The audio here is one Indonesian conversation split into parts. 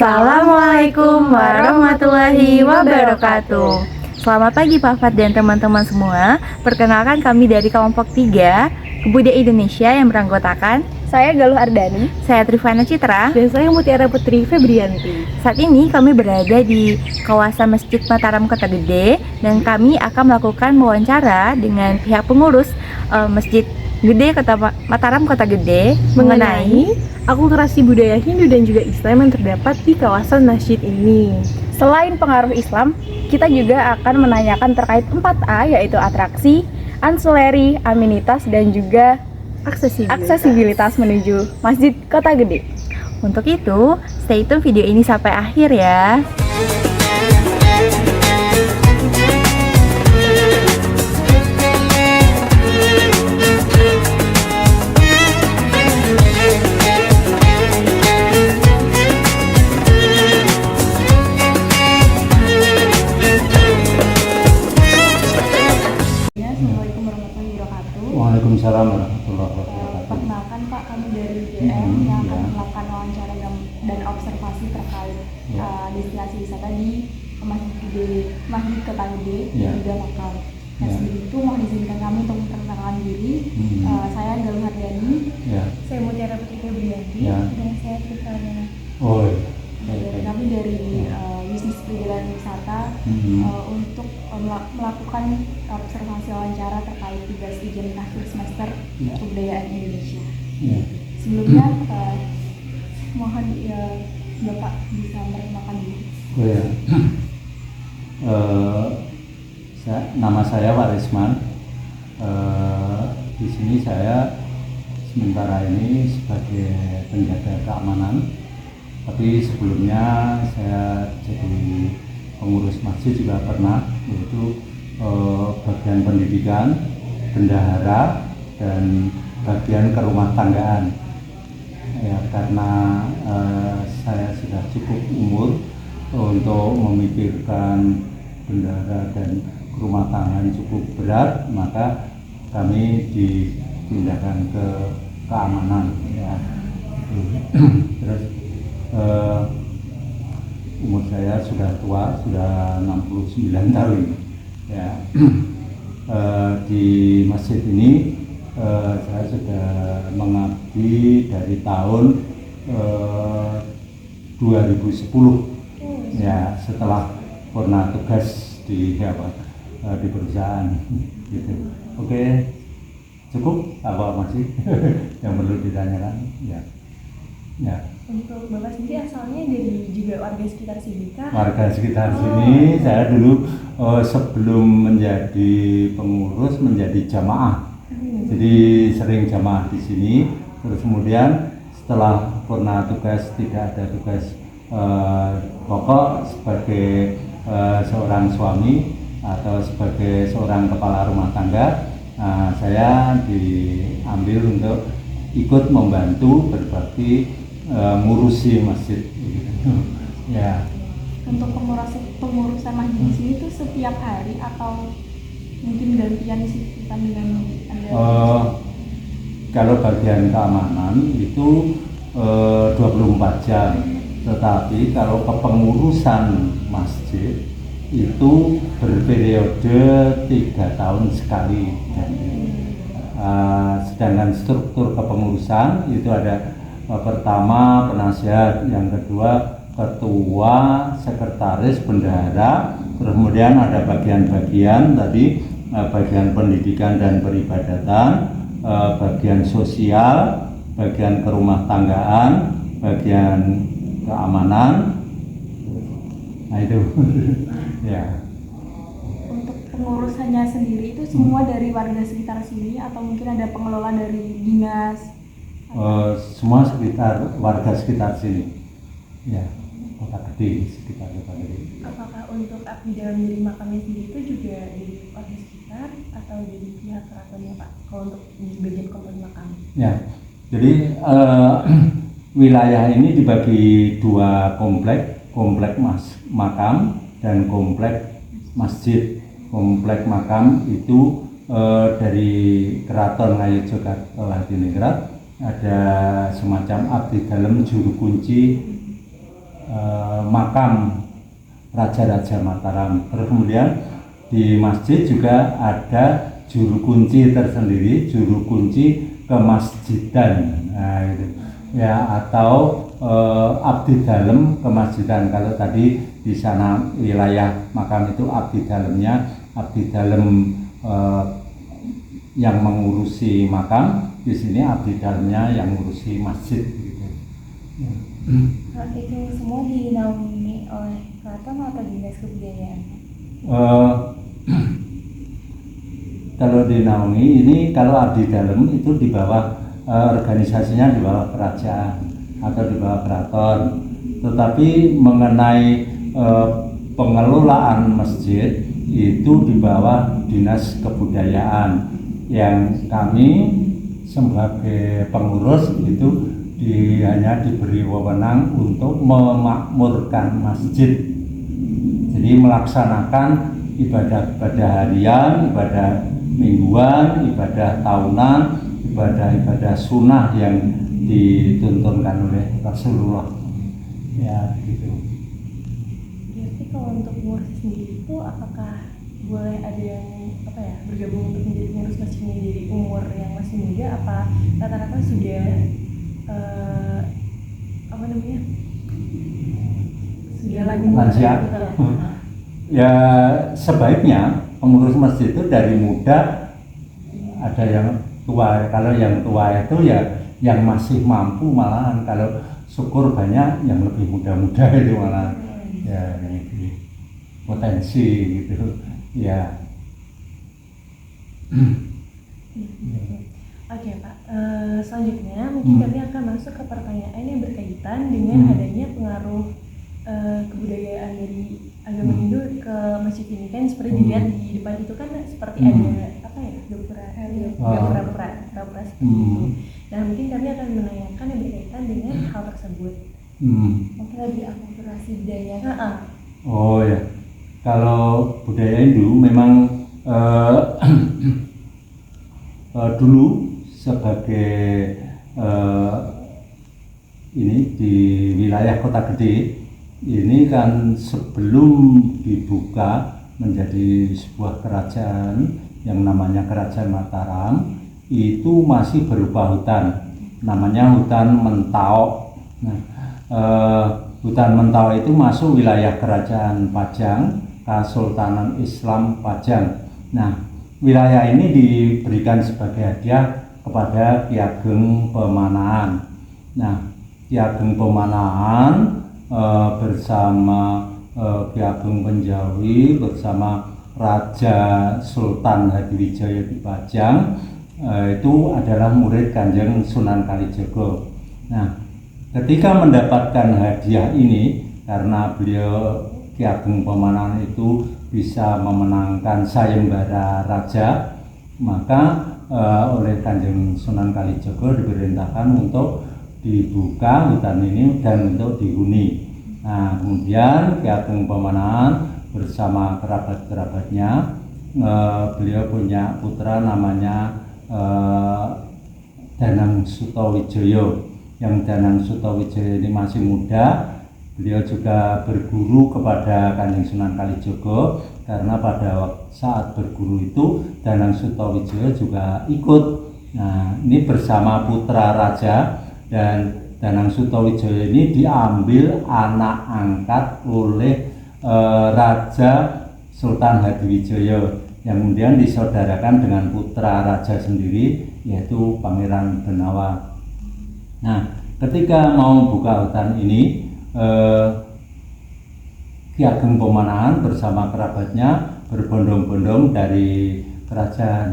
Assalamualaikum warahmatullahi wabarakatuh. Selamat pagi Pak Fat dan teman-teman semua. Perkenalkan kami dari kelompok 3 Kebudayaan Indonesia yang beranggotakan Saya Galuh Ardani. saya Trivana Citra. Dan saya Mutiara Putri Febrianti. Saat ini kami berada di kawasan Masjid Mataram Kota Gede dan kami akan melakukan wawancara dengan pihak pengurus Masjid Gede Mataram Kota Gede mengenai akulturasi budaya Hindu dan juga Islam yang terdapat di kawasan masjid ini. Selain pengaruh Islam, kita juga akan menanyakan terkait 4A, yaitu atraksi, ancillary, amenitas, dan juga aksesibilitas menuju Masjid Kota Gede. Untuk itu, stay tune video ini sampai akhir ya. Assalamualaikum warahmatullahi wabarakatuh. Waalaikumsalam warahmatullahi wabarakatuh. Perkenalkan Pak, kami dari GM yang akan melakukan wawancara dan observasi terkait destinasi wisata di Masjid Kota Gede dan juga makam. Nah, sebelum itu mohon izinkan kami untuk memperkenalkan diri. Saya Galuh Ardani, saya Mutiara Putri Febrianti, dan saya Trivana. Kami dari bisnis perjalanan wisata untuk melakukan observasi wawancara terkait tugas ujian akhir semester kebudayaan Indonesia. Sebelumnya mohon Bapak bisa memperkenalkan diri. Nama saya Warisman. Di sini saya sementara ini sebagai penjaga keamanan. Tapi sebelumnya saya jadi pengurus masjid juga pernah, yaitu bagian pendidikan, bendahara, dan bagian kerumah tanggaan. Ya, karena saya sudah cukup umur untuk memikirkan bendahara dan rumah tangga cukup berat, maka kami dipindahkan ke keamanan. Ya. Terus umur saya sudah tua, sudah 69 tahun. Ya. Di masjid ini saya sudah mengabdi dari tahun 2010. Ya, setelah pernah tugas di perusahaan gitu. Oke, cukup apa masih yang perlu ditanyakan? Ya. Untuk Bapak sendiri asalnya dari juga warga sekitar sini kah? Warga sekitar sini. Saya dulu sebelum menjadi pengurus menjadi jamaah. Jadi sering jamaah di sini. Terus kemudian setelah pernah tugas, tidak ada tugas pokok sebagai seorang suami atau sebagai seorang kepala rumah tangga, saya diambil untuk ikut membantu berbakti ngurusi masjid. Ya. Untuk pengurusan masjid di sini itu setiap hari atau mungkin gantian sih dengan Anda? Kalau bagian keamanan itu 24 jam. Tetapi kalau kepengurusan masjid itu berperiode 3 tahun sekali. Sedangkan struktur kepengurusan itu ada pertama penasihat, yang kedua ketua, sekretaris, bendahara, kemudian ada bagian-bagian tadi, bagian pendidikan dan peribadatan, bagian sosial, bagian kerumah tanggaan, bagian keamanan. Nah itu. Ya. Untuk pengurusannya sendiri itu semua dari warga sekitar sini atau mungkin ada pengelola dari dinas? Semua warga sekitar sini. Ya, Kota Gede, sekitar Kota Gede. Apakah untuk abdi dalam diri makamnya sendiri itu juga dari warga sekitar atau dari pihak keratonnya Pak? Kalau untuk di bagian komplek makam? Ya, jadi wilayah ini dibagi dua komplek makam dan komplek masjid. Komplek makam itu dari Keraton Ngayogyakarta Hadiningrat ada semacam abdi dalam juru kunci makam Raja-Raja Mataram. Terus kemudian di masjid juga ada juru kunci tersendiri, juru kunci kemasjidan, nah, itu. Ya, atau abdi dalam kemasjidan. Kalau tadi di sana wilayah makam itu abdi dalamnya, abdi dalam yang mengurusi makam, di sini abdi dalamnya yang mengurusi masjid. Gitu. Ya. Itu semua dinaungi oleh keraton atau dinas kebudayaan? Kalau dinaungi ini, kalau abdi dalam itu di bawah organisasinya di bawah kerajaan atau di bawah keraton. Tetapi mengenai pengelolaan masjid itu di bawah dinas kebudayaan, yang kami sebagai pengurus itu hanya diberi wewenang untuk memakmurkan masjid. Jadi melaksanakan ibadah-ibadah harian, ibadah mingguan, ibadah tahunan, ibadah-ibadah sunnah yang dituntunkan oleh Rasulullah. Ya, gitu. Jadi kalau untuk pengurus sendiri itu apakah boleh ada yang bergabung untuk menjadi pengurus masjidnya dari umur yang masih muda, apa rata-rata sudah sudah lansia? Ya, sebaiknya pengurus masjid itu dari muda, ada yang tua. Kalau yang tua itu ya yang masih mampu, malahan kalau syukur banyak yang lebih muda-muda itu malah ya ini potensi gitu ya. Oke Pak, selanjutnya mungkin kami akan masuk ke pertanyaan yang berkaitan dengan adanya pengaruh kebudayaan dari agama Hindu ke masjid ini. Kan seperti dilihat di depan itu kan seperti ada gapura seperti itu. Nah mungkin kami akan menanyakan yang berkaitan dengan hal tersebut. Mungkin lebih akulturasi budaya. Oh ya, kalau budaya Hindu memang dulu sebagai ini di wilayah Kota Gede ini kan sebelum dibuka menjadi sebuah kerajaan yang namanya Kerajaan Mataram, itu masih berupa hutan, namanya hutan Mentau. Nah, hutan Mentau itu masuk wilayah Kerajaan Pajang, Kesultanan Islam Pajang. Nah, wilayah ini diberikan sebagai hadiah kepada Ki Ageng Pemanaan. Nah, Ki Ageng Pemanaan bersama Ki Ageng Penjawi bersama Raja Sultan Hadiwijaya di Pajang itu adalah murid Kanjeng Sunan Kalijaga. Nah, ketika mendapatkan hadiah ini, karena beliau Ki Ageng Pemanaan itu bisa memenangkan sayembara raja, maka oleh Kanjeng Sunan Kalijaga diperintahkan untuk dibuka hutan ini dan untuk dihuni. Nah, kemudian Ki Ageng Pemanaan bersama kerabat-kerabatnya, beliau punya putra namanya Danang Sutawijaya. Yang Danang Sutawijaya ini masih muda. Beliau juga berguru kepada Kanjeng Sunan Kalijaga, karena pada saat berguru itu Danang Sutawijaya juga ikut. Nah, ini bersama putra raja, dan Danang Sutawijaya ini diambil anak angkat oleh Raja Sultan Hadiwijaya, yang kemudian disaudarakan dengan putra raja sendiri, yaitu Pangeran Benawa. Nah, ketika mau buka hutan ini, Ki Ageng Pemanaan bersama kerabatnya berbondong-bondong dari Kerajaan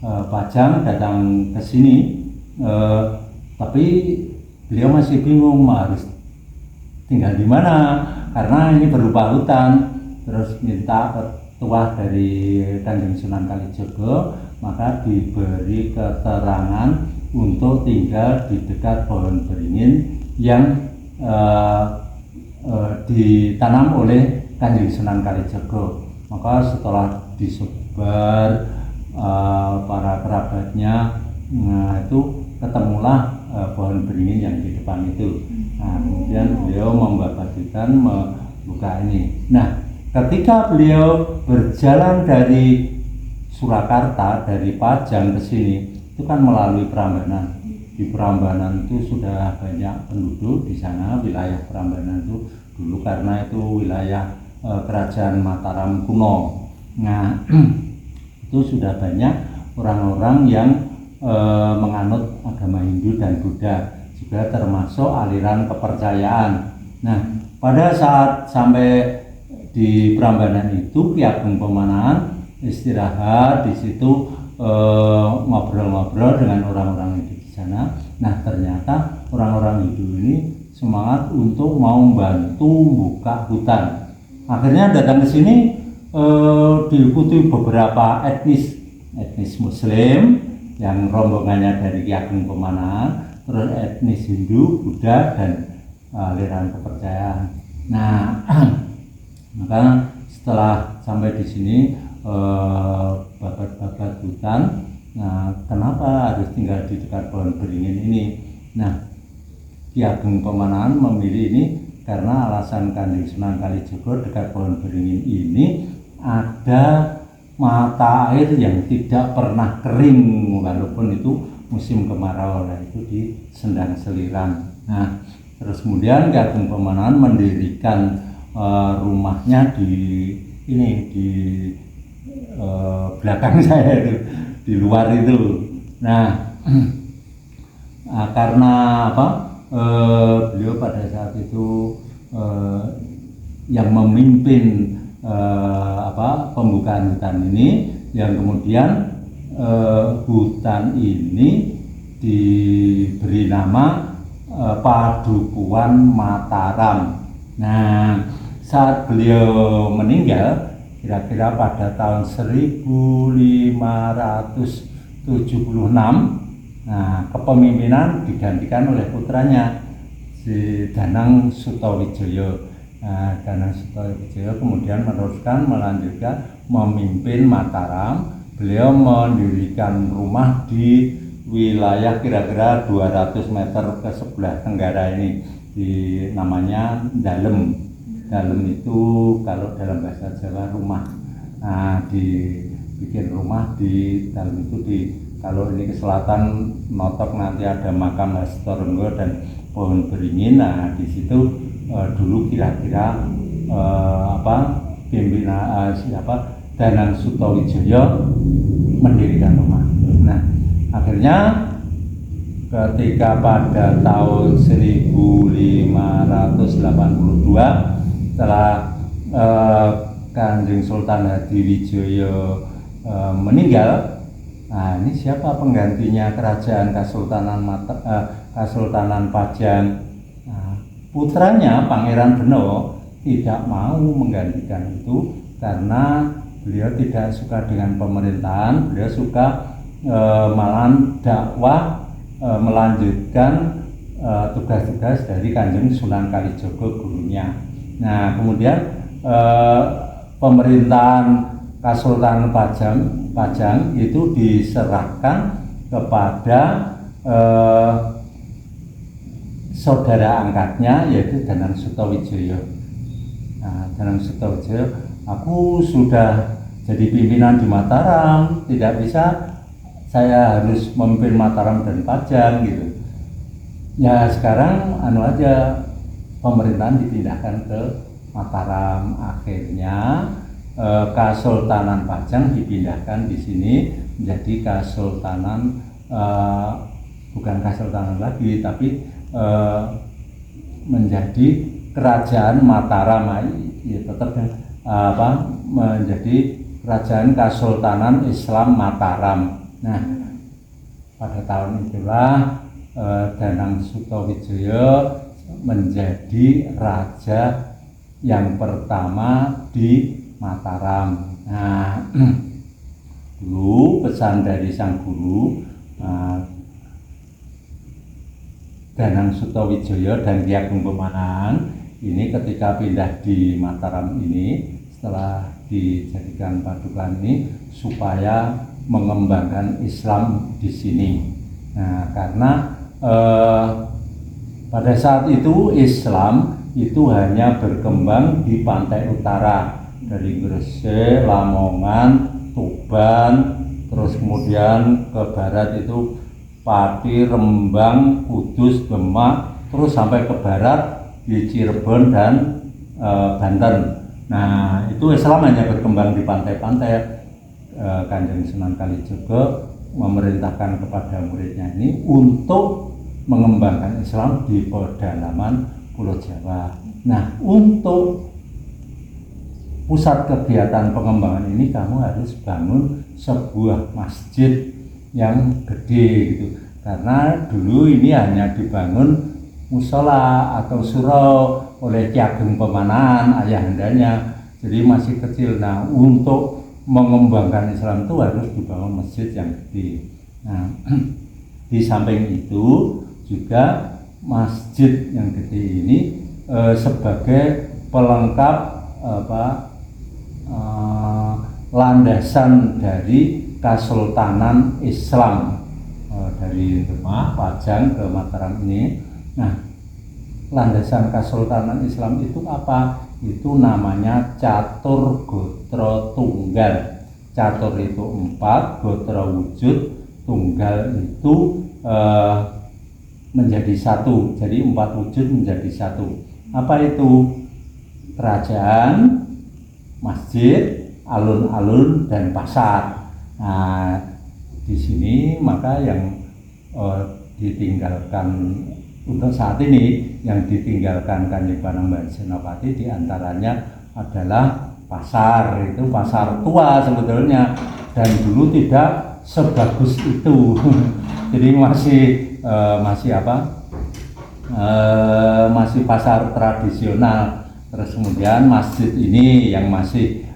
Pajang datang ke sini, tapi beliau masih bingung harus tinggal di mana, karena ini berupa hutan. Terus minta petuah dari Kanjeng Sunan Kalijaga, maka diberi keterangan untuk tinggal di dekat pohon beringin yang ditanam oleh Kanjeng Sunan Kalijaga. Maka setelah disebar para kerabatnya, nah itu ketemulah pohon beringin yang di depan itu. Nah, kemudian beliau membabagikan membuka ini. Nah, ketika beliau berjalan dari Surakarta, dari Pajang ke sini, itu kan melalui Prambanan. Di Prambanan itu sudah banyak penduduk di sana. Wilayah Prambanan itu dulu karena itu wilayah kerajaan Mataram kuno. Nah, itu sudah banyak orang-orang yang menganut agama Hindu dan Buddha, juga termasuk aliran kepercayaan. Nah, pada saat sampai di Prambanan itu Ki Ageng Pemanaan istirahat di situ, ngobrol-ngobrol dengan orang-orang Hindu di sana. Nah, ternyata orang-orang Hindu ini semangat untuk mau membantu buka hutan. Akhirnya datang ke sini, diikuti beberapa etnis Muslim yang rombongannya dari Ki Ageng Pemanaan, terus etnis Hindu, Buddha, dan aliran kepercayaan. Nah, maka setelah sampai di sini, babat-babat hutan, nah kenapa harus tinggal di dekat pohon beringin ini? Nah, Ki Ageng Pemanaan memilih ini karena alasan Kanjeng Sunan Kalijaga dekat pohon beringin ini ada mata air yang tidak pernah kering walaupun itu musim kemarau, nah itu di Sendang Seliran. Nah, terus kemudian Ki Ageng Pemanaan mendirikan rumahnya di ini di belakang saya itu, di luar itu. Nah, karena apa? Beliau pada saat itu yang memimpin pembukaan hutan ini, yang kemudian hutan ini diberi nama Padukuhan Mataram. Nah, saat beliau meninggal kira-kira pada tahun 1576, nah kepemimpinan digantikan oleh putranya si Danang Sutawijaya. Nah, Danang Sutawijaya kemudian melanjutkan memimpin Mataram. Beliau mendirikan rumah di wilayah kira-kira 200 meter ke sebelah tenggara ini, namanya Dalem. Dalem itu kalau dalam bahasa Jawa rumah. Nah, dibikin rumah di Dalem itu kalau ini ke selatan Notok nanti ada makam Hastorenggo dan pohon beringin. Nah, di situ dulu kira-kira pimpinan Danang Sutawijaya mendirikan rumah. Nah, akhirnya ketika pada tahun 1582 setelah Kanjeng Sultan Hadiwijaya meninggal, nah ini siapa penggantinya kerajaan Kasultanan Pajang? Nah, putranya Pangeran Beno tidak mau menggantikan itu karena beliau tidak suka dengan pemerintahan. Beliau suka malahan dakwah, melanjutkan tugas-tugas dari Kanjeng Sunan Kalijaga gurunya. Nah, kemudian pemerintahan Kasultanan Pajang itu diserahkan kepada saudara angkatnya, yaitu Danang Sutawijaya. Nah, Danang Sutawijaya, aku sudah jadi pimpinan di Mataram, tidak bisa saya harus memimpin Mataram dan Pajang gitu. Ya sekarang aja pemerintahan dipindahkan ke Mataram. Akhirnya Kasultanan Pajang dipindahkan di sini menjadi Kasultanan, bukan Kasultanan lagi, tapi menjadi Kerajaan Mataram, ya tetap menjadi Kerajaan Kasultanan Islam Mataram. Nah, pada tahun itulah Danang Sutawijaya menjadi raja yang pertama di Mataram. Nah, dulu pesan dari sang guru, Danang Sutawijaya dan Ki Ageng Pemanaan ini ketika pindah di Mataram ini, setelah dijadikan padukan ini supaya mengembangkan Islam di sini. Nah, karena pada saat itu Islam itu hanya berkembang di pantai utara dari Gresik, Lamongan, Tuban, terus kemudian ke barat itu Pati, Rembang, Kudus, Demak, terus sampai ke barat di Cirebon dan Banten. Nah, itu Islam hanya berkembang di pantai-pantai. Kanjeng Sunan Kalijaga memerintahkan kepada muridnya ini untuk mengembangkan Islam di pedalaman Pulau Jawa. Nah, untuk pusat kegiatan pengembangan ini kamu harus bangun sebuah masjid yang gede gitu. Karena dulu ini hanya dibangun musola atau surau oleh Ki Ageng Pemanahan ayahandanya. Jadi masih kecil. Nah, untuk mengembangkan Islam itu harus dibangun masjid yang gede. Nah, di samping itu juga masjid yang gede ini sebagai pelengkap landasan dari Kesultanan Islam dari Demak, Pajang ke Mataram ini. Nah, landasan Kesultanan Islam itu apa? Itu namanya catur gotra tunggal. Catur itu 4, gotra wujud, tunggal itu menjadi 1. Jadi 4 wujud menjadi 1. Apa itu? Kerajaan, masjid, alun-alun, dan pasar. Nah, di sini maka yang ditinggalkan untuk saat ini, yang ditinggalkan Kanjeng Panembahan Senopati diantaranya adalah pasar. Itu pasar tua sebetulnya, dan dulu tidak sebagus itu. Jadi masih pasar tradisional. Terus kemudian masjid ini yang masih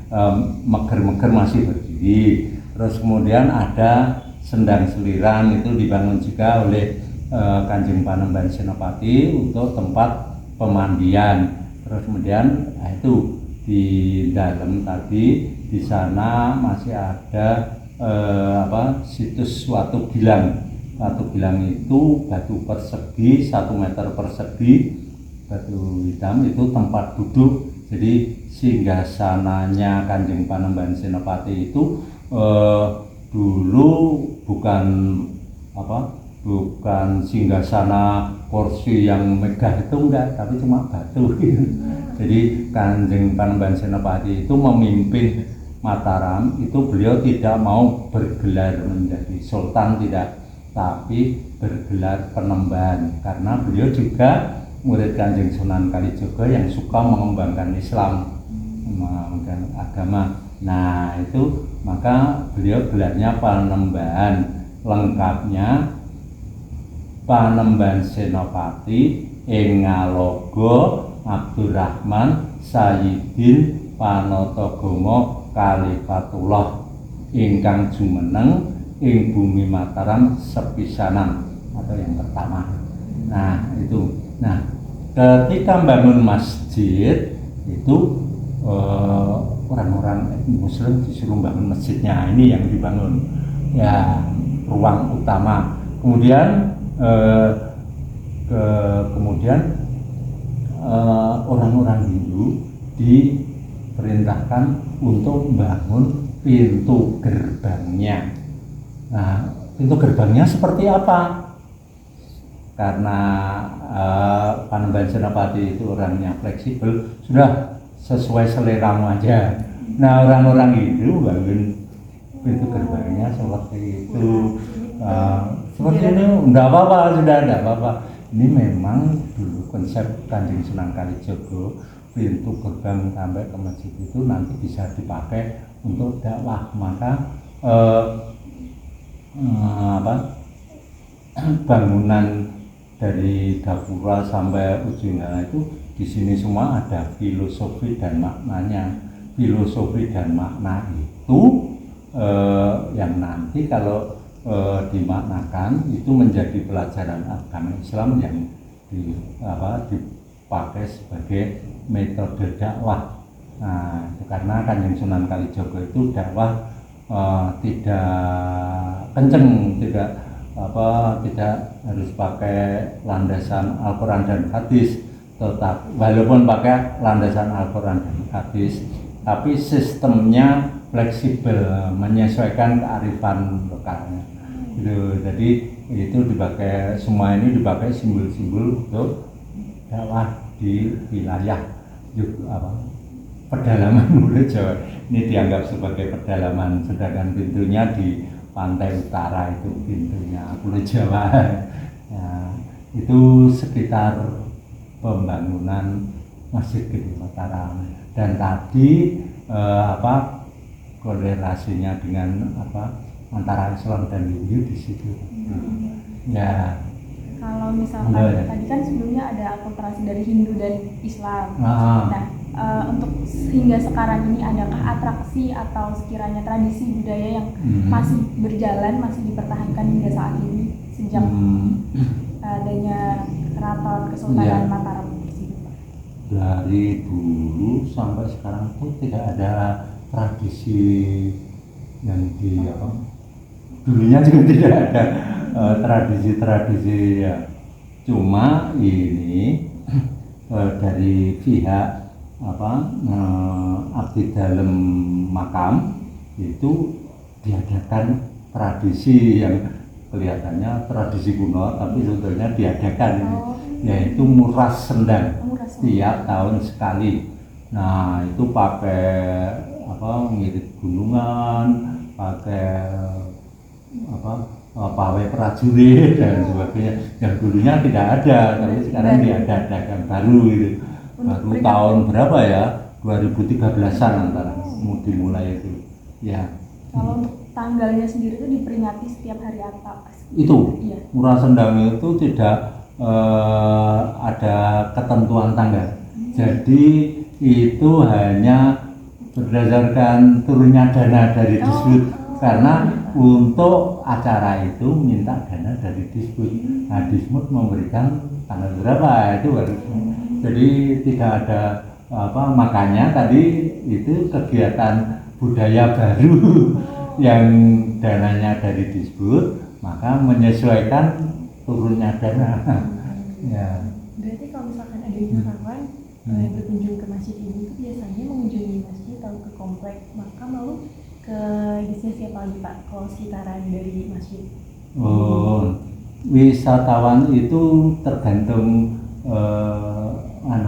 meger-meger masih berdiri. Terus kemudian ada sendang seliran, itu dibangun juga oleh Kanjeng Panembahan Senopati untuk tempat pemandian. Terus kemudian itu di dalam tadi di sana masih ada situs Watu Gilang. Watu Gilang itu batu persegi 1 meter persegi, batu hitam, itu tempat duduk. Jadi singgasananya Kanjeng Panembahan Senopati itu dulu bukan singgasana kursi yang megah itu enggak, tapi cuma batu. Jadi Kanjeng Panembahan Senopati itu memimpin Mataram, itu beliau tidak mau bergelar menjadi sultan, tidak, tapi bergelar Penembahan, karena beliau juga murid Kanjeng Sunan Kalijaga yang suka mengembangkan Islam, mengembangkan agama. Nah, itu maka beliau gelarnya Panembahan. Lengkapnya Panembahan Senopati ing Ngaloga Abdurrahman Sayyidin Panatagama Kalifatullah ingkang jumeneng ing bumi Mataram sepisanan, atau yang pertama. Nah, itu. Nah, ketika membangun masjid itu orang-orang Muslim disuruh bangun masjidnya, ini yang dibangun ya, ruang utama. Kemudian orang-orang Hindu diperintahkan untuk membangun pintu gerbangnya. Nah, pintu gerbangnya seperti apa? Karena Panembahan Senopati itu orangnya fleksibel, sudah sesuai seleramu aja. Nah, orang-orang itu bangun pintu gerbangnya seperti itu. Seperti ini enggak apa-apa, sudah enggak apa-apa. Ini memang dulu konsep Kanjeng Sunan Kalijaga, pintu gerbang sampai ke masjid itu nanti bisa dipakai untuk dakwah. Maka bangunan dari Gapura sampai Ujungana itu di sini semua ada filosofi dan maknanya. Filosofi dan makna itu yang nanti kalau dimaknakan itu menjadi pelajaran agama Islam yang dipakai sebagai metode dakwah. Nah, itu karena Kanjeng Sunan Kalijaga itu dakwah tidak kenceng, tidak tidak harus pakai landasan Al-Quran dan hadis, tetap walaupun pakai landasan Al-Quran dan hadis, tapi sistemnya fleksibel, menyesuaikan kearifan lokalnya. Gitu. Jadi itu dipakai, semua ini dipakai simbol-simbol untuk dakwah di wilayah pedalaman Mulut Jawa. Ini dianggap sebagai pedalaman, sedangkan pintunya di pantai utara itu pintunya Pulau Jawa. Nah, itu sekitar pembangunan Masjid Gede Mataram. Dan tadi korelasinya dengan antara Islam dan Hindu di situ. Ya. Kalau misalkan tadi kan sebelumnya ada akulturasi dari Hindu dan Islam. Nah, untuk hingga sekarang ini adakah atraksi atau sekiranya tradisi budaya yang masih berjalan, masih dipertahankan hingga saat ini sejak adanya Keraton Kesultanan Mataram tersebut? Dari dulu sampai sekarang pun tidak ada tradisi yang dulunya juga tidak ada tradisi-tradisi ya. Cuma ini dari pihak abdi dalam makam itu diadakan tradisi yang kelihatannya tradisi kuno, tapi sebetulnya diadakan ini, yaitu muras sendang setiap tahun sekali. Nah, itu pakai ngirit gunungan, pakai pawai prajurit dan sebagainya. Yang dulunya tidak ada, tapi sekarang diadakan baru gitu. Baru tahun berapa ya? 2013-an antara dimulai itu. Ya. Kalau untuk tanggalnya sendiri itu diperingati setiap hari apa? Itu iya. Muras sendang itu tidak ada ketentuan tanggal. Jadi itu hanya berdasarkan turunnya dana dari Disbud. Karena untuk acara itu minta dana dari Disbud. Nah, Disbud memberikan tanggal berapa itu baru. Jadi tidak ada makanya tadi itu kegiatan budaya baru yang dananya dari Disbud, maka menyesuaikan turunnya dana. Ya. Berarti kalau misalkan ada wisatawan berkunjung ke masjid ini itu biasanya mengunjungi masjid atau ke komplek makam, lalu ke destinasi apa lagi Pak kalau sekitaran dari masjid? Wisatawan itu tergantung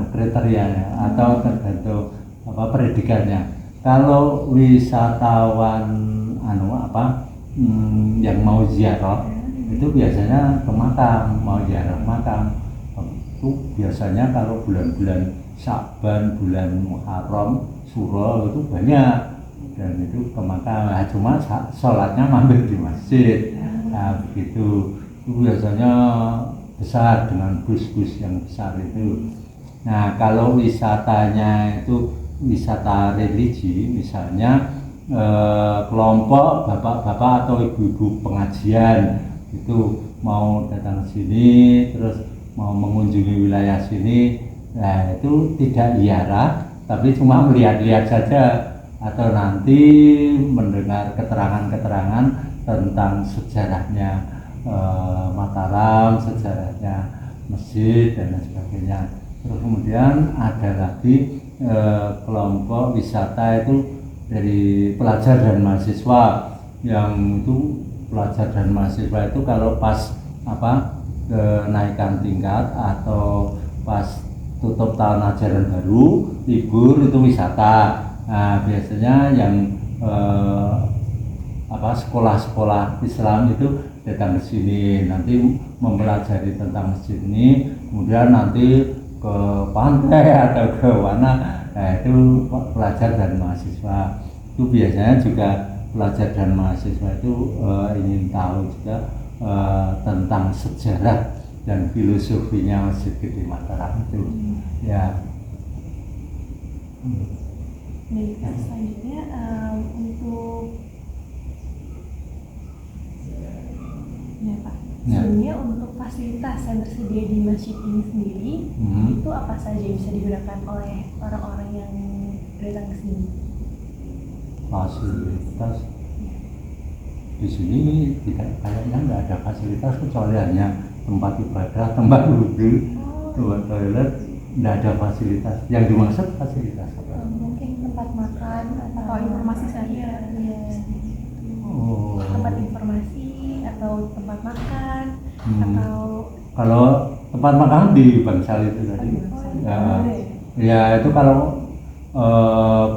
kriterianya atau tergantung predikannya. Kalau wisatawan yang mau ziarah itu biasanya ke makam, mau ziarah makam. Itu biasanya kalau bulan-bulan Sya'ban, bulan Muharram, Suro itu banyak, dan itu ke makam. Nah, cuma sholatnya mampir di masjid. Nah, begitu. Itu biasanya besar dengan bus-bus yang besar itu. Nah, kalau wisatanya itu wisata religi, misalnya kelompok bapak-bapak atau ibu-ibu pengajian itu mau datang sini terus mau mengunjungi wilayah sini, nah itu tidak ziarah tapi cuma melihat-lihat saja atau nanti mendengar keterangan-keterangan tentang sejarahnya Mataram, sejarahnya masjid dan lain sebagainya. Terus kemudian ada lagi kelompok wisata itu dari pelajar dan mahasiswa, yang itu pelajar dan mahasiswa itu kalau pas kenaikan tingkat atau pas tutup tahun ajaran baru, libur itu wisata. Nah, biasanya yang sekolah-sekolah Islam itu datang ke sini, nanti mempelajari tentang masjid ini, kemudian nanti ke pantai atau ke mana. Nah, itu pelajar dan mahasiswa. Itu biasanya juga pelajar dan mahasiswa itu ingin tahu juga tentang sejarah dan filosofinya Masjid Gede Mataram itu. Ya. Baik, selanjutnya untuk Pak. Sebenarnya untuk fasilitas yang tersedia di masjid ini sendiri itu apa saja yang bisa digunakan oleh orang-orang yang datang ke sini? Fasilitas di sini tidak, kayaknya nggak ada fasilitas kecuali hanya tempat ibadah, tempat wudhu, tempat toilet, nggak ada fasilitas. Yang dimaksud fasilitas apa? Mungkin tempat makan Atau informasi saja. Iya. Oh, Tempat informasi atau tempat makan atau kalau tempat makan di Bangsal itu tadi. Ya itu kalau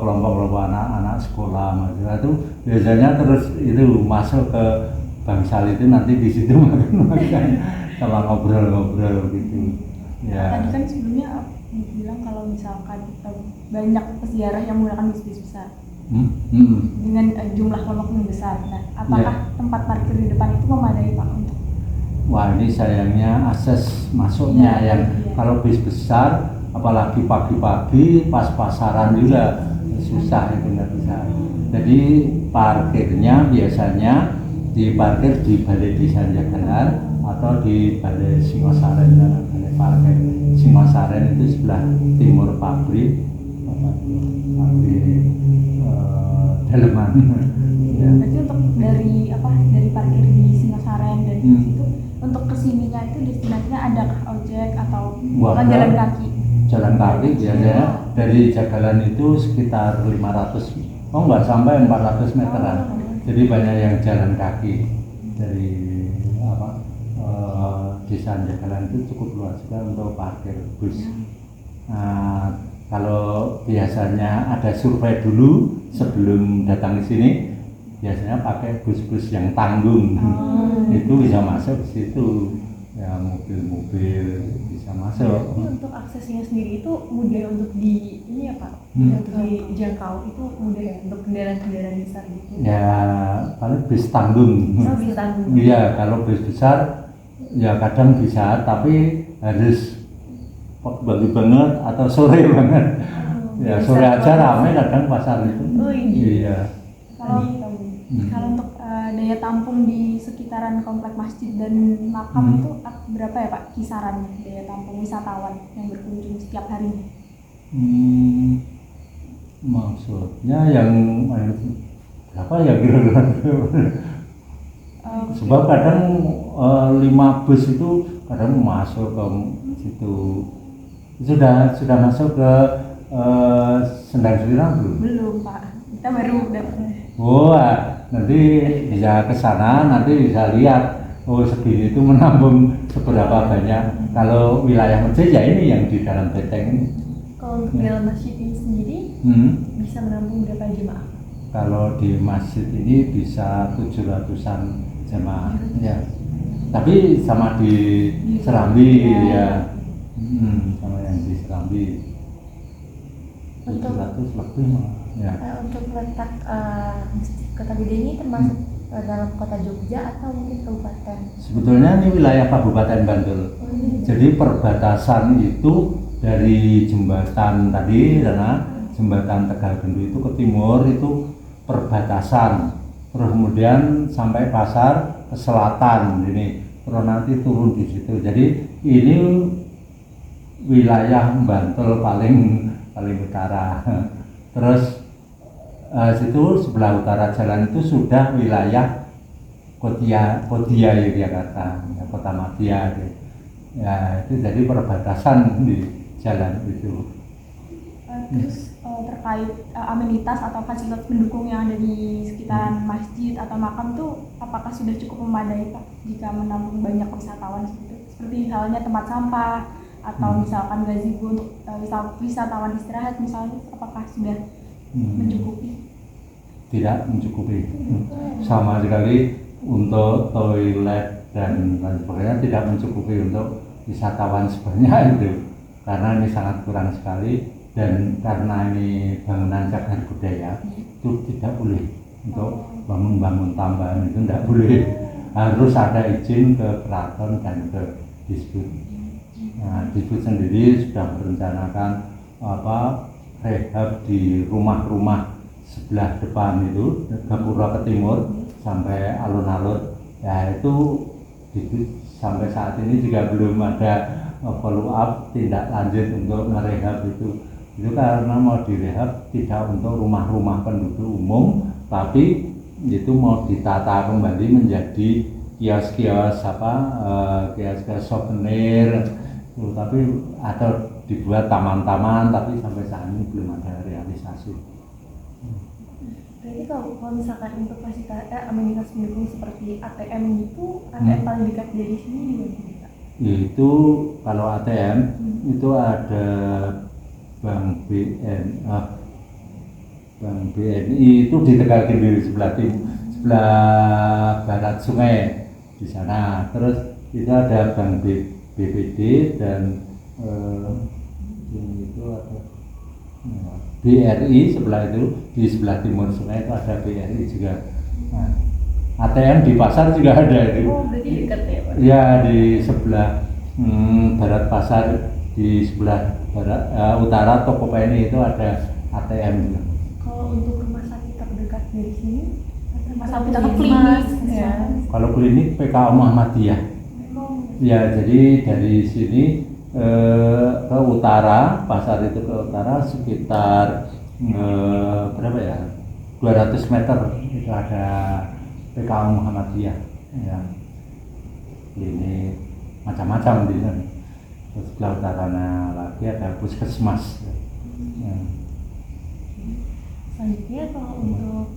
kelompok-kelompok anak-anak sekolah mahasiswa itu biasanya terus itu masuk ke Bangsal itu nanti di situ makan sama ngobrol-ngobrol gitu. Ya. Tadi kan sebelumnya bilang kalau misalkan banyak peziarah yang menggunakan bis besar dengan jumlah kelompok yang besar. Nah, apakah tempat parkir di depan itu memadai Pak untuk? Wah, ini sayangnya akses masuknya yang kalau bis besar, apalagi pagi-pagi pas pasaran juga susah, itu nggak bisa. Jadi parkirnya biasanya diparkir di Balai Desa Jagalan atau di Balai Singosaren. Balai parkir Singosaren itu sebelah timur pabrik Daleman. Ya. Berarti untuk dari parkir di Singosaren dan di situ untuk kesininya itu destinasinya adakah ojek atau Wah, jalan kaki? Jalan kaki biasanya dari Jagalan itu sekitar 500, nggak sampai 400 meteran. Jadi banyak yang jalan kaki dari Desa Jagalan itu cukup luas juga untuk parkir bus. Nah, kalau biasanya ada survei dulu sebelum datang ke sini, biasanya pakai bus-bus yang tanggung, itu bisa masuk ke situ. Ya, mobil-mobil bisa masuk. Berarti untuk aksesnya sendiri itu mudah untuk ini ya Pak, untuk dijangkau itu mudah ya untuk kendaraan-kendaraan besar gitu. Ya paling bis tanggung. Bis tanggung. Iya, kalau bis besar ya kadang bisa, tapi harus pagi banget atau sore banget. Ya sore aja ramai kadang pasar itu. Oh iya. Kalau untuk daya tampung di sekitaran komplek masjid dan makam itu berapa ya Pak kisaran daya tampung wisatawan yang berkunjung setiap harinya? Maksudnya yang berapa ya kira-kira? Sebab kadang 5 bus itu kadang masuk ke situ. Sudah masuk ke Sendang Surirang belum? Belum Pak, kita baru dapat. Wah, nanti bisa ke sana, nanti bisa lihat segini itu menampung seberapa banyak. Kalau wilayah masjid ya ini yang di dalam beteng ini. Kalau untuk dalam masjid ini sendiri bisa menampung berapa jemaah? Kalau di masjid ini bisa 700-an jemaah ya. Tapi sama di Serambi ya. Sama yang di Serambi 700 lebih ya. Untuk letak Masjid Kota Gede ini termasuk dalam kota Jogja atau mungkin kabupaten? Sebetulnya ini wilayah Kabupaten Bantul. Jadi perbatasan itu dari jembatan tadi, karena jembatan Tegal Gendu itu ke timur itu perbatasan. Terus kemudian sampai pasar ke selatan ini, terus nanti turun di situ. Jadi ini wilayah Bantul paling utara. Terus situ sebelah utara jalan itu sudah wilayah Kodia Yogyakarta, ya, Kota Madya. Ya itu jadi perbatasan di jalan itu. Terus terkait amenitas atau fasilitas pendukung yang ada di sekitaran masjid atau makam tuh apakah sudah cukup memadai Pak jika menampung banyak wisatawan seperti halnya tempat sampah atau misalkan gazebo untuk wisatawan istirahat misalnya, apakah sudah mencukupi? Tidak mencukupi sama sekali untuk toilet dan lain sebagainya, tidak mencukupi untuk wisatawan sebanyak itu karena ini sangat kurang sekali. Dan karena ini bangunan cagar budaya itu tidak boleh untuk bangun tambahan, itu tidak boleh, harus ada izin ke keraton dan ke Disbud. Nah, Disbud sendiri sudah merencanakan rehab di rumah-rumah sebelah depan itu, Gapura ke timur sampai alun-alun. Ya itu sampai saat ini juga belum ada follow up tindak lanjut untuk merehab itu. Itu karena mau direhab tidak untuk rumah-rumah penduduk umum, tapi itu mau ditata kembali menjadi kios-kios kios-kios souvenir. Tapi ada dibuat taman-taman, tapi sampai saat ini belum ada realisasi. Berarti kalau misalkan untuk amenitas pendukung seperti ATM gitu, ATM paling dekat dari sini di mana Pak? Itu kalau ATM itu ada Bank BNI itu di Tegal Gede sebelah barat sungai di sana. Terus itu ada Bank BPD dan itu ada BRI sebelah itu, di sebelah timur sungai itu ada BRI juga. Nah, ATM di pasar juga ada itu. Oh, berarti dekat ya Pak? Ya, di sebelah barat pasar, di sebelah barat utara toko PNI itu ada ATM juga. Kalau untuk rumah sakit terdekat dari sini, Rumah sakit atau klinik ya. Kalau klinik PKA Muhammadiyah. Ya, jadi dari sini ke utara, pasar itu ke utara sekitar berapa ya? 200 meter itu ada PKA Muhammadiyah. Ya. Ini macam-macam di sana. Terus sebelah utaranya lagi ada puskesmas. Ya. Selanjutnya kalau untuk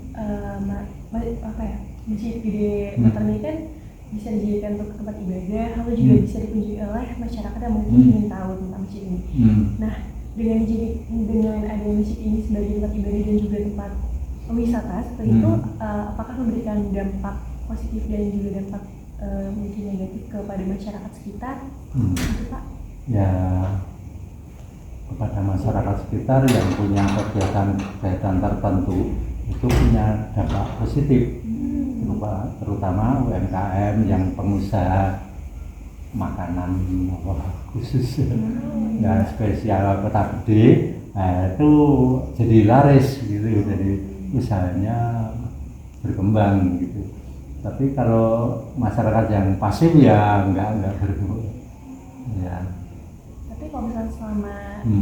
masjid gede Mataram ini kan bisa dijadikan untuk tempat ibadah, lalu juga bisa dikunjungi oleh masyarakat yang mungkin ingin tahu tentang masjid ini. Nah, dengan ada masjid ini sebagai tempat ibadah dan juga tempat wisata seperti itu, apakah memberikan dampak positif dan juga dampak mungkin negatif kepada masyarakat sekitar? Itu Pak? Ya, kepada masyarakat sekitar yang punya kegiatan tertentu itu punya dampak positif, terutama UMKM yang pengusaha makanan khusus ya spesial Kota Gede, itu jadi laris gitu, jadi usahanya berkembang gitu. Tapi kalau masyarakat yang pasif ya enggak berkembang ya. Tapi kalau misalnya selama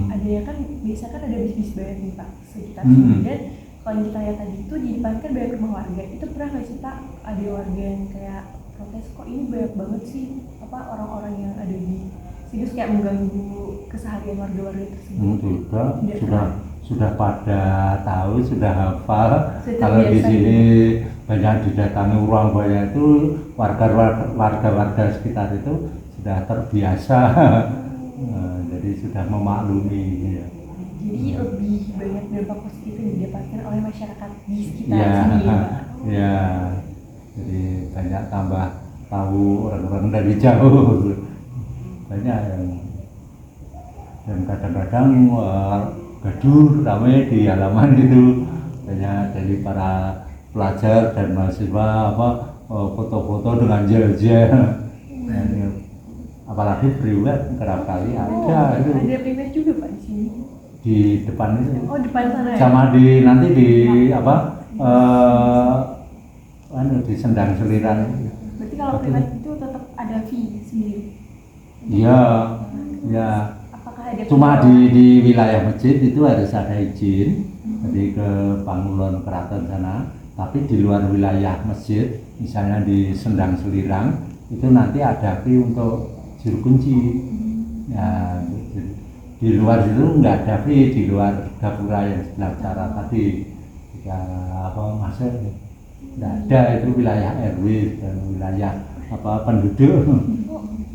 adanya kan biasa kan ada bis-bis bayar nih Pak sekitar sini, dan kalau yang kita lihat tadi itu di depan kan banyak rumah warga. Itu pernah nggak sih Pak ada warga yang kayak protes, kok ini banyak banget sih orang-orang yang ada di sini kayak mengganggu keseharian warga-warga tersebut? Sudah pada tahu, sudah hafal. Kalau di biasa sini banyak didatangi orang banyak itu warga sekitar itu sudah terbiasa. Jadi sudah memaklumi ya. Jadi lebih banyak dampak positif yang didapatkan oleh masyarakat di sekitar Ya, sini ya Pak? ya. Jadi banyak tambah tahu orang-orang dari jauh. Banyak yang dan kadang-kadang gaduh ramai di halaman itu, banyak dari para pelajar dan mahasiswa foto-foto dengan gel-gel. Apalagi priwet kerap kali ada itu. Ada priwet juga Pak di sini? Di depan itu. Oh, depan sana ya? Sama nanti di di Sendang Seliran. Berarti kalau privat itu tetap ada fee sendiri? Iya, ya. Apakah ada Cuma di wilayah masjid itu harus ada izin, jadi ke Pangulon Keraton sana. Tapi di luar wilayah masjid, misalnya di Sendang Selirang, itu nanti ada fee untuk juru kunci. Ya, di luar itu nggak ada fee, di luar gapura yang sebelah utara tadi. Jika masuk, nggak ada, itu wilayah RW dan wilayah penduduk.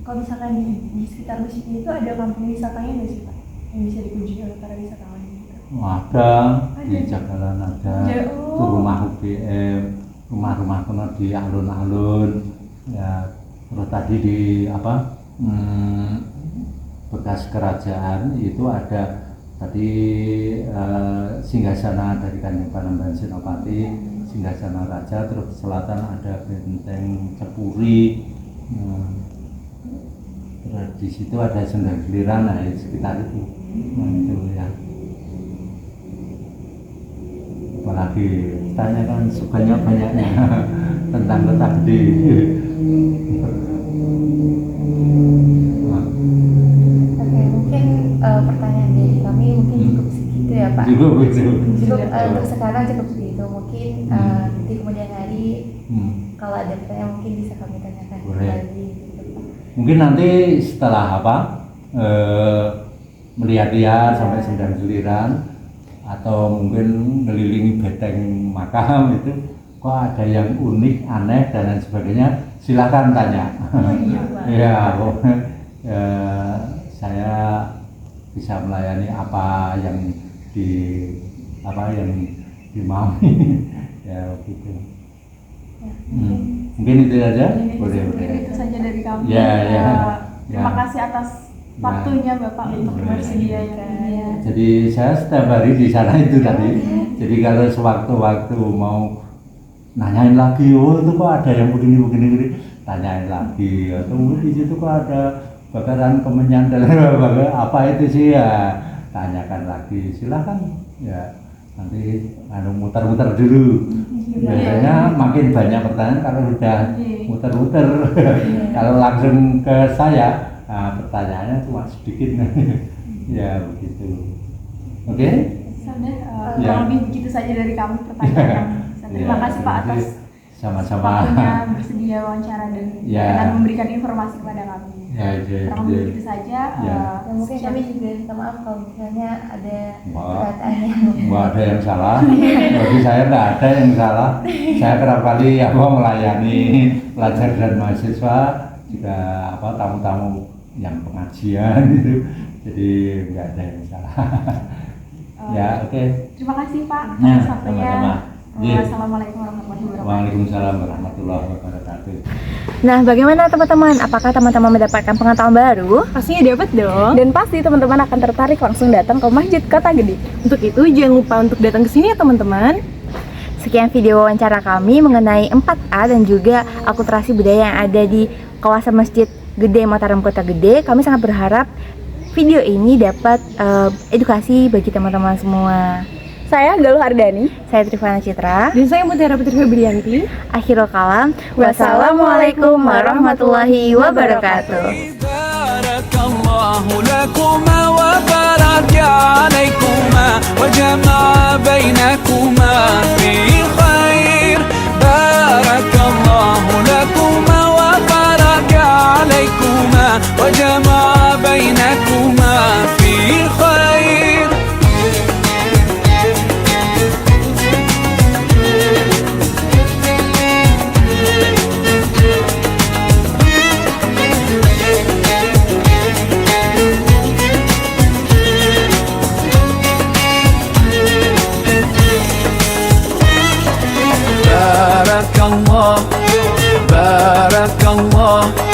Kalau misalkan di sekitar masjid itu ada kampung wisatanya nggak sih Pak? Yang bisa dikunjungi oleh para wisatawan gitu? Ada, di Jagalan ada, itu rumah UGM, rumah-rumah kuno di alun-alun, ya. Terus tadi di bekas kerajaan itu ada tadi singgasana dari Kanjeng Panembahan Senopati, singgasana raja. Terus di selatan ada benteng Cepuri. Terus di situ ada Sendang Seliran, nah sekitar itu. Nah, itu ya. Apalagi tanya kan sebanyak-banyaknya tentang Kota Gede. Oke, mungkin pertanyaan dari kami mungkin cukup segitu ya Pak. Cukup itu. Cukup untuk sekarang cukup segitu. Mungkin di kemudian hari kalau ada pertanyaan mungkin bisa kami tanyakan Boleh. lagi. Gitu, Pak. Mungkin nanti setelah apa melihat-lihat sampai sembilan giliran atau mungkin ngelilingi beteng makam itu kok ada yang unik, aneh dan lain sebagainya, silakan tanya. Ya, saya bisa melayani apa yang dimau. Ya begitu. Mungkin itu aja. Boleh. Itu saja dari kami. Ya. Terima kasih atas waktunya Bapak untuk bersedia ya. Jadi saya setiap hari di sana itu tadi. Jadi kalau sewaktu-waktu mau nanyain lagi, oh itu kok ada yang begini, tanyain lagi. Atau mungkin di situ kok ada bakaran kemenyan dan apa itu sih ya, tanyakan lagi. Silahkan ya. Nanti muter-muter dulu. Biasanya makin banyak pertanyaan kalau udah muter-muter. Kalau langsung ke saya, pertanyaannya cuma sedikit. Ya begitu. Oke? Sudah, Ya. lebih begitu saja dari kami pertanyaan. Terima kasih Pak atas sama-sama waktunya bersedia wawancara dan dengan memberikan informasi kepada kami. Kurang lebih begitu saja. Dan mungkin kami juga minta maaf kalau misalnya ada Wah. perkataannya. Nggak ada yang salah. Bagi saya nggak ada yang salah. Saya kerap kali melayani pelajar dan mahasiswa juga tamu-tamu yang pengajian gitu. Jadi nggak ada yang salah. Ya oke. Terima kasih Pak Ya, atas waktunya. sama-sama. Iya. Wassalamualaikum warahmatullahi wabarakatuh. Waalaikumsalam warahmatullahi wabarakatuh. Nah, bagaimana teman-teman? Apakah teman-teman mendapatkan pengetahuan baru? Pastinya dapat dong. Dan pasti teman-teman akan tertarik langsung datang ke Masjid Kota Gede. Untuk itu jangan lupa untuk datang ke sini ya teman-teman. Sekian video wawancara kami mengenai 4A dan juga akulturasi budaya yang ada di kawasan Masjid Gede Mataram Kota Gede. Kami sangat berharap video ini dapat edukasi bagi teman-teman semua. Saya Galuh Ardani. Saya Trifana Citra. Dan saya Mutiara Putri Febrianti. Akhirul kalam. Wassalamualaikum warahmatullahi wabarakatuh. بارك الله لكما وبارك عليكما وجمع بينكما في خير بارك الله لكما وبارك عليكما وجمع بينكما في خير بارك الله